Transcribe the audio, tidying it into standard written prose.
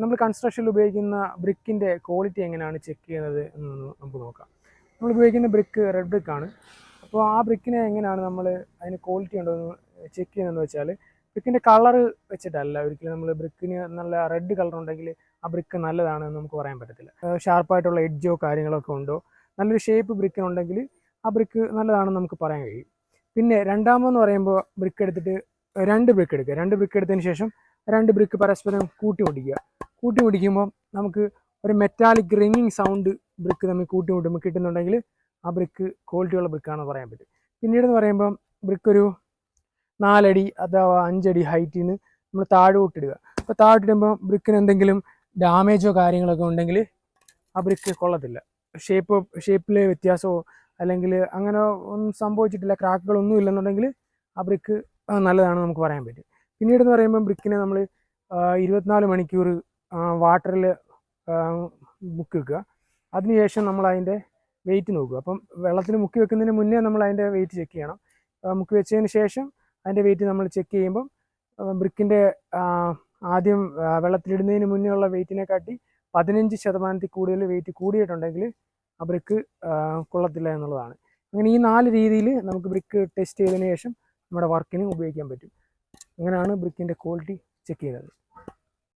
നമ്മൾ കൺസ്ട്രക്ഷനിൽ ഉപയോഗിക്കുന്ന ബ്രിക്കിൻ്റെ ക്വാളിറ്റി എങ്ങനെയാണ് ചെക്ക് ചെയ്യുന്നത് എന്ന് നമുക്ക് നോക്കാം. നമ്മൾ ഉപയോഗിക്കുന്ന ബ്രിക്ക് റെഡ് ബ്രിക്കാണ്. അപ്പോൾ ആ ബ്രിക്കിനെ എങ്ങനെയാണ് നമ്മൾ അതിന് ക്വാളിറ്റി ഉണ്ടോ എന്ന് ചെക്ക് ചെയ്യുന്നതെന്ന് വെച്ചാൽ, ബ്രിക്കിൻ്റെ കളറ് വെച്ചിട്ടല്ല. ഒരിക്കലും നമ്മൾ ബ്രിക്കിന് നല്ല റെഡ് കളർ ഉണ്ടെങ്കിൽ ആ ബ്രിക്ക് നല്ലതാണെന്ന് നമുക്ക് പറയാൻ പറ്റത്തില്ല. ഷാർപ്പായിട്ടുള്ള എഡ്ജോ കാര്യങ്ങളൊക്കെ ഉണ്ടോ, നല്ലൊരു ഷേപ്പ് ബ്രിക്കിനുണ്ടെങ്കിൽ ആ ബ്രിക്ക് നല്ലതാണെന്ന് നമുക്ക് പറയാൻ കഴിയും. പിന്നെ രണ്ടാമെന്ന് പറയുമ്പോൾ ബ്രിക്ക് എടുത്തിട്ട് 2 ബ്രിക്ക് എടുക്കുക. 2 ബ്രിക്ക് എടുത്തതിന് ശേഷം 2 ബ്രിക്ക് പരസ്പരം കൂട്ടിമുട്ടിക്കുമ്പോൾ നമുക്ക് ഒരു മെറ്റാലിക് റിങ്ങിങ് സൗണ്ട് ബ്രിക്ക് തമ്മിൽ കൂട്ടിമുട്ടുമ്പോൾ കിട്ടുന്നുണ്ടെങ്കിൽ ആ ബ്രിക്ക് ക്വാളിറ്റിയുള്ള ബ്രിക്കാണെന്ന് പറയാൻ പറ്റും. പിന്നീടെന്ന് പറയുമ്പോൾ ബ്രിക്ക് ഒരു 4 അടി അഥവാ 5 അടി ഹൈറ്റിൽ നിന്ന് നമ്മൾ താഴോട്ടിടുക. അപ്പോൾ താഴോട്ടിടുമ്പോൾ ബ്രിക്കിന് എന്തെങ്കിലും ഡാമേജോ കാര്യങ്ങളൊക്കെ ഉണ്ടെങ്കിൽ ആ ബ്രിക്ക് കൊള്ളത്തില്ല. ഷേപ്പിലെ വ്യത്യാസമോ അല്ലെങ്കിൽ അങ്ങനെ ഒന്നും സംഭവിച്ചിട്ടില്ല, ക്രാക്കുകളൊന്നും ഇല്ലെന്നുണ്ടെങ്കിൽ ആ ബ്രിക്ക് നല്ലതാണെന്ന് നമുക്ക് പറയാൻ പറ്റും. പിന്നീടെന്ന് പറയുമ്പോൾ ബ്രിക്കിനെ നമ്മൾ 24 മണിക്കൂർ വാട്ടറിൽ മുക്കി വെക്കുക. അതിനുശേഷം നമ്മൾ അതിൻ്റെ വെയിറ്റ് നോക്കുക. അപ്പം വെള്ളത്തിൽ മുക്കി വെക്കുന്നതിന് മുന്നേ നമ്മൾ അതിൻ്റെ വെയിറ്റ് ചെക്ക് ചെയ്യണം. മുക്കി വെച്ചതിന് ശേഷം അതിൻ്റെ വെയിറ്റ് നമ്മൾ ചെക്ക് ചെയ്യുമ്പം ബ്രിക്കിൻ്റെ ആദ്യം വെള്ളത്തിലിടുന്നതിന് മുന്നേ ഉള്ള വെയിറ്റിനെക്കാട്ടി 15% കൂടുതൽ വെയിറ്റ് കൂടിയിട്ടുണ്ടെങ്കിൽ ആ ബ്രിക്ക് കൊള്ളത്തില്ല എന്നുള്ളതാണ്. അങ്ങനെ ഈ 4 രീതിയിൽ നമുക്ക് ബ്രിക്ക് ടെസ്റ്റ് ചെയ്തതിന് ശേഷം നമ്മുടെ വർക്കിന് ഉപയോഗിക്കാൻ പറ്റും. അങ്ങനെയാണ് ബ്രിക്കിൻ്റെ ക്വാളിറ്റി ചെക്ക് ചെയ്യുന്നത്.